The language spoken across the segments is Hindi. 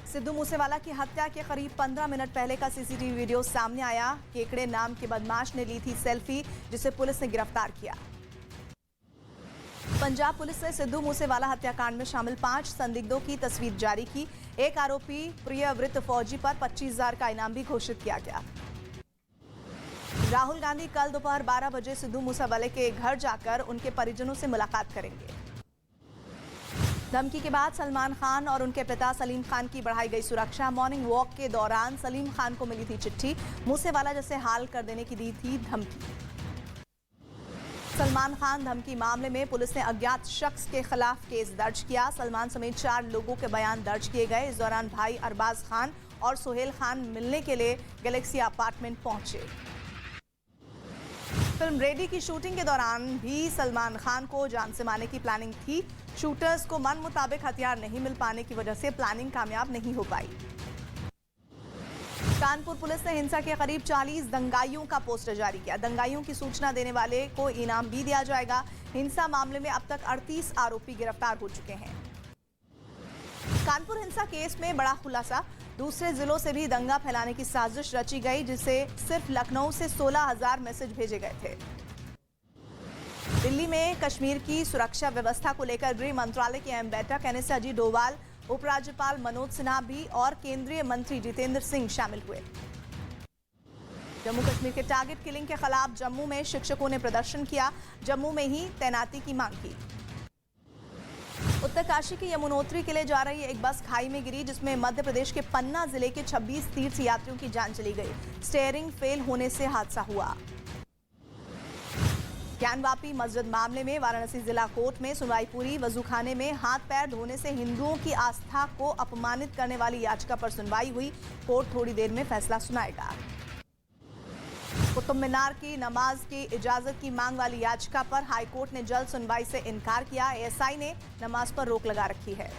सिद्धू मूसेवाला की हत्या के करीब 15 मिनट पहले का सीसीटीवी वीडियो सामने आया। केकड़े नाम के बदमाश ने ली थी सेल्फी, जिसे पुलिस ने गिरफ्तार किया। पंजाब पुलिस ने सिद्धू मूसेवाला हत्याकांड में शामिल 5 संदिग्धों की तस्वीर जारी की। एक आरोपी प्रियवृत्त फौजी पर 25,000 का इनाम भी घोषित किया गया। राहुल गांधी कल दोपहर 12 बजे सिद्धू मूसेवाला के घर जाकर उनके परिजनों से मुलाकात करेंगे। धमकी के बाद सलमान खान और उनके पिता सलीम खान की बढ़ाई गई सुरक्षा। मॉर्निंग वॉक के दौरान सलीम खान को मिली थी चिट्ठी, मूसेवाला जैसे हाल कर देने की दी थी धमकी। सलमान खान धमकी मामले में पुलिस ने अज्ञात शख्स के खिलाफ केस दर्ज किया। सलमान समेत 4 लोगों के बयान दर्ज किए गए। इस दौरान भाई अरबाज खान और सोहेल खान मिलने के लिए गैलेक्सी अपार्टमेंट पहुंचे। फिल्म रेडी की शूटिंग के दौरान भी सलमान खान को जान से मारने की प्लानिंग थी। शूटर्स को मन मुताबिक हथियार नहीं मिल पाने की वजह से प्लानिंग कामयाब नहीं हो पाई। कानपुर पुलिस ने हिंसा के करीब 40 दंगाइयों का पोस्टर जारी किया। दंगाइयों की सूचना देने वाले को इनाम भी दिया जाएगा। हिंसा मामले में अब तक 38 आरोपी गिरफ्तार हो चुके हैं। कानपुर हिंसा केस में बड़ा खुलासा, दूसरे जिलों से भी दंगा फैलाने की साजिश रची गई, जिसे सिर्फ लखनऊ से 16,000 मैसेज भेजे गए थे। दिल्ली में कश्मीर की सुरक्षा व्यवस्था को लेकर गृह मंत्रालय की अहम बैठक। एनएसए अजीत डोभाल, उपराज्यपाल मनोज सिन्हा भी और केंद्रीय मंत्री जितेंद्र सिंह शामिल हुए। जम्मू कश्मीर के टारगेट किलिंग के खिलाफ जम्मू में शिक्षकों ने प्रदर्शन किया। जम्मू में ही तैनाती की मांग की। उत्तरकाशी के यमुनोत्री के लिए जा रही एक बस खाई में गिरी, जिसमें मध्य प्रदेश के पन्ना जिले के 26 तीर्थ यात्रियों की जान चली गई। स्टीयरिंग फेल होने से हादसा हुआ। ज्ञानवापी मस्जिद मामले में वाराणसी जिला कोर्ट में सुनवाई पूरी। वजूखाने में हाथ पैर धोने से हिंदुओं की आस्था को अपमानित करने वाली याचिका पर सुनवाई हुई। कोर्ट थोड़ी देर में फैसला सुनाएगा। कुतुब मीनार की नमाज की इजाजत की मांग वाली याचिका पर हाईकोर्ट ने जल्द सुनवाई से इनकार किया। एएसआई ने नमाज पर रोक लगा रखी है।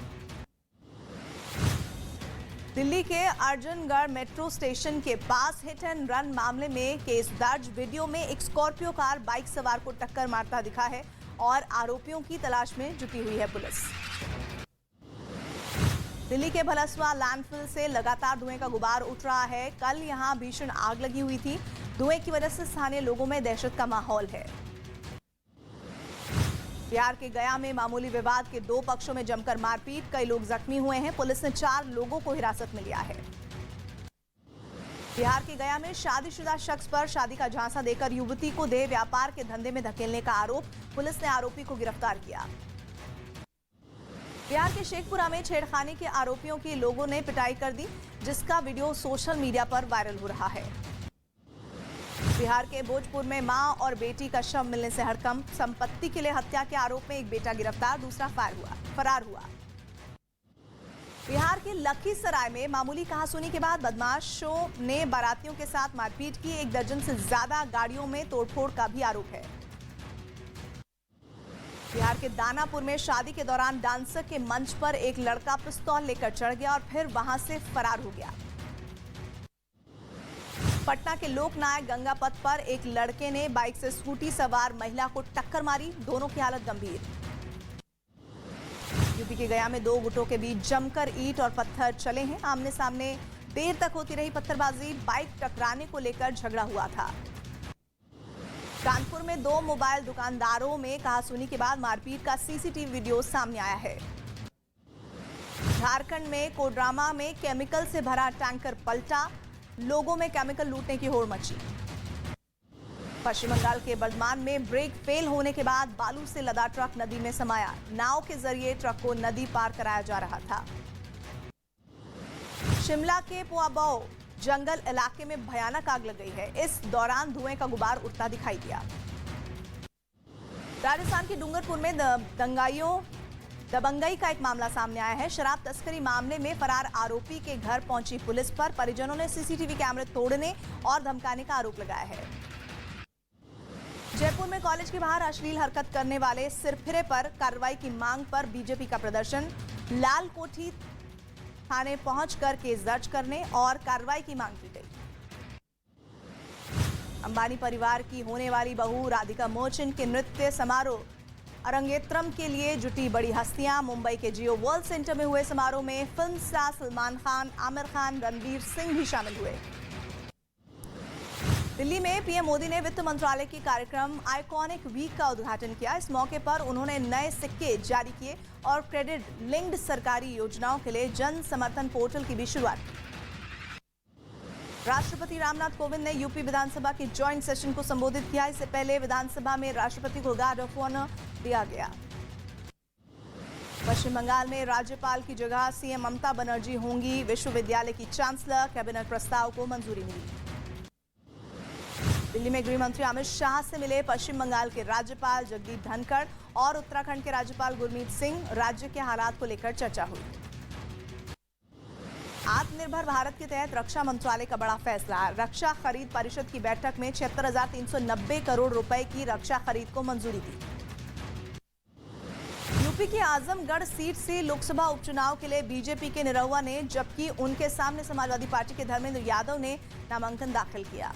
दिल्ली के अर्जुनगढ़ मेट्रो स्टेशन के पास हिट एंड रन मामले में केस दर्ज। वीडियो में एक स्कॉर्पियो कार बाइक सवार को टक्कर मारता दिखा है और आरोपियों की तलाश में जुटी हुई है पुलिस। दिल्ली के भलसवा लैंडफिल से लगातार धुएं का गुबार उठ रहा है। कल यहां भीषण आग लगी हुई थी। धुएं की वजह से स्थानीय लोगों में दहशत का माहौल है। बिहार के गया में मामूली विवाद के 2 पक्षों में जमकर मारपीट, कई लोग जख्मी हुए हैं। पुलिस ने 4 लोगों को हिरासत में लिया है। बिहार के गया में शादीशुदा शख्स पर शादी का झांसा देकर युवती को देह व्यापार के धंधे में धकेलने का आरोप। पुलिस ने आरोपी को गिरफ्तार किया। बिहार के शेखपुरा में छेड़खानी के आरोपियों की लोगों ने पिटाई कर दी, जिसका वीडियो सोशल मीडिया पर वायरल हो रहा है। बिहार के भोजपुर में मां और बेटी का शव मिलने से हड़कंप। संपत्ति के लिए हत्या के आरोप में एक बेटा गिरफ्तार, दूसरा फरार हुआ। बिहार के लखीसराय में मामूली कहासुनी के बाद बदमाशों ने बारातियों के साथ मारपीट की। 1 दर्जन से ज्यादा गाड़ियों में तोड़फोड़ का भी आरोप है। बिहार के दानापुर में शादी के दौरान डांसर के मंच पर एक लड़का पिस्तौल लेकर चढ़ गया और फिर वहां से फरार हो गया। पटना के लोकनायक गंगा पथ पर एक लड़के ने बाइक से स्कूटी सवार महिला को टक्कर मारी। दोनों की हालत गंभीर। यूपी के गया में 2 गुटों के बीच जमकर ईंट और पत्थर चले हैं। आमने सामने देर तक होती रही पत्थरबाजी। बाइक टकराने को लेकर झगड़ा हुआ था। कानपुर में 2 मोबाइल दुकानदारों में कहासुनी के बाद मारपीट का सीसीटीवी वीडियो सामने आया है। झारखंड में कोडरमा में केमिकल से भरा टैंकर पलटा, लोगों में केमिकल लूटने की होड़ मची। पश्चिम बंगाल के बर्धमान में ब्रेक फेल होने के बाद बालू से लदा ट्रक नदी में समाया। नाव के जरिए ट्रक को नदी पार कराया जा रहा था। शिमला के पुआबो जंगल इलाके में भयानक आग लग गई है। इस दौरान धुएं का गुबार उठता दिखाई दिया। राजस्थान के डूंगरपुर में दबंगई का एक मामला सामने आया है। शराब तस्करी मामले में फरार आरोपी के घर पहुंची पुलिस पर परिजनों ने सीसीटीवी कैमरे तोड़ने और धमकाने का आरोप लगाया है। जयपुर में कॉलेज के बाहर अश्लील हरकत करने वाले सिरफिरे पर कार्रवाई की मांग पर बीजेपी का प्रदर्शन। लाल कोठी थाने पहुंचकर केस दर्ज करने और कार्रवाई की मांग की गई। अंबानी परिवार की होने वाली बहू राधिका मर्चेंट के नृत्य समारोह अरंगेत्रम के लिए जुटी बड़ी हस्तियां। मुंबई के जियो वर्ल्ड सेंटर में हुए समारोह में फिल्म स्टार सलमान खान, आमिर खान, रणवीर सिंह भी शामिल हुए। दिल्ली में पीएम मोदी ने वित्त मंत्रालय के कार्यक्रम आइकॉनिक वीक का उद्घाटन किया। इस मौके पर उन्होंने नए सिक्के जारी किए और क्रेडिट लिंक्ड सरकारी योजनाओं के लिए जन समर्थन पोर्टल की भी शुरुआत की। राष्ट्रपति रामनाथ कोविंद ने यूपी विधानसभा के जॉइंट सेशन को संबोधित किया। इससे पहले विधानसभा में राष्ट्रपति को गार्ड ऑफ ऑनर दिया गया। पश्चिम बंगाल में राज्यपाल की जगह सीएम ममता बनर्जी होंगी विश्वविद्यालय की चांसलर। कैबिनेट प्रस्ताव को मंजूरी मिली। दिल्ली में गृह मंत्री अमित शाह से मिले पश्चिम बंगाल के राज्यपाल जगदीप धनखड़ और उत्तराखंड के राज्यपाल गुरमीत सिंह। राज्य के हालात को लेकर चर्चा हुई। आत्मनिर्भर भारत के तहत रक्षा मंत्रालय का बड़ा फैसला। रक्षा खरीद परिषद की बैठक में 76,390 करोड़ रुपए की रक्षा खरीद को मंजूरी दी। यूपी की आजमगढ़ सीट से लोकसभा उपचुनाव के लिए बीजेपी के निरहुआ ने, जबकि उनके सामने समाजवादी पार्टी के धर्मेंद्र यादव ने नामांकन दाखिल किया।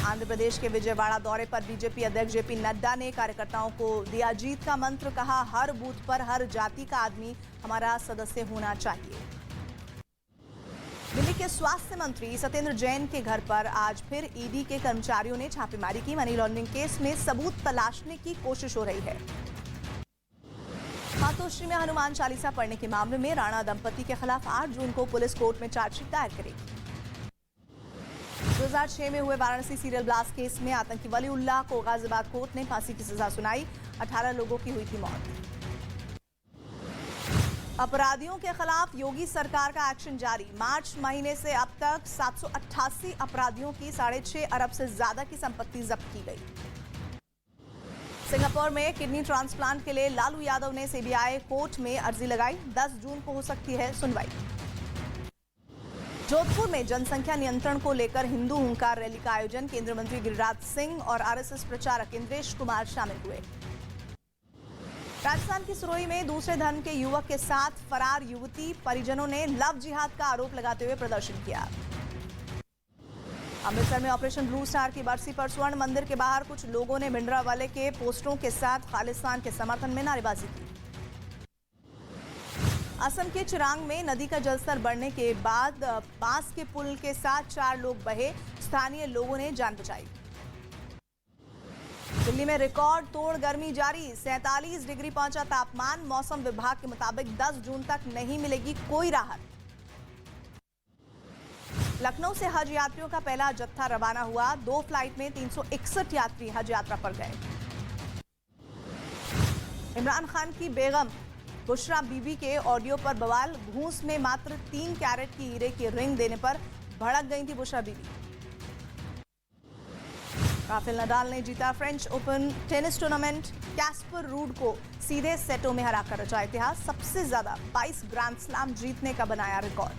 आंध्र प्रदेश के विजयवाड़ा दौरे पर बीजेपी अध्यक्ष जेपी नड्डा ने कार्यकर्ताओं को दिया जीत का मंत्र। कहा, हर बूथ पर हर जाति का आदमी हमारा सदस्य होना चाहिए। दिल्ली के स्वास्थ्य मंत्री सत्येंद्र जैन के घर पर आज फिर ईडी के कर्मचारियों ने छापेमारी की। मनी लॉन्ड्रिंग केस में सबूत तलाशने की कोशिश हो रही है। मातोश्री में हनुमान चालीसा पढ़ने के मामले में राणा दंपति के खिलाफ 8 जून को पुलिस कोर्ट में चार्जशीट दायर करेगी। 2006 में हुए वाराणसी सीरियल ब्लास्ट केस में आतंकी वलीउल्लाह को गाजियाबाद कोर्ट ने फांसी की सजा सुनाई। 18 लोगों की हुई थी मौत। अपराधियों के खिलाफ योगी सरकार का एक्शन जारी। मार्च महीने से अब तक 788 अपराधियों की 6.5 अरब से ज्यादा की संपत्ति जब्त की गई। सिंगापुर में किडनी ट्रांसप्लांट के लिए लालू यादव ने सीबीआई कोर्ट में अर्जी लगाई। 10 जून को हो सकती है सुनवाई। जोधपुर में जनसंख्या नियंत्रण को लेकर हिंदू हुंकार रैली का आयोजन। केंद्रीय मंत्री गिरिराज सिंह और आरएसएस प्रचारक इंद्रेश कुमार शामिल हुए। राजस्थान की सिरोही में दूसरे धर्म के युवक के साथ फरार युवती परिजनों ने लव जिहाद का आरोप लगाते हुए प्रदर्शन किया। अमृतसर में ऑपरेशन ब्लू स्टार की बरसी पर स्वर्ण मंदिर के बाहर कुछ लोगों ने भिंडरावाले के पोस्टरों के साथ खालिस्तान के समर्थन में नारेबाजी की। असम के चिरांग में नदी का जलस्तर बढ़ने के बाद बांस के पुल के साथ 4 लोग बहे। स्थानीय लोगों ने जान बचाई। दिल्ली में रिकॉर्ड तोड़ गर्मी जारी। 47 डिग्री पहुंचा तापमान। मौसम विभाग के मुताबिक 10 जून तक नहीं मिलेगी कोई राहत। लखनऊ से हज यात्रियों का पहला जत्था रवाना हुआ। 2 फ्लाइट में 361 यात्री हज यात्रा पर गए। इमरान खान की बेगम बुशरा बीबी के ऑडियो पर बवाल। घूस में मात्र 3 कैरेट की हीरे की रिंग देने पर भड़क गई थी बुशरा बीबी। राफेल नडाल ने जीता French open tennis tournament. Caspar rude को सीधे सेटों में हराकर रचा इतिहास। सबसे ज्यादा 22 ग्रैंड स्लैम जीतने का बनाया रिकॉर्ड।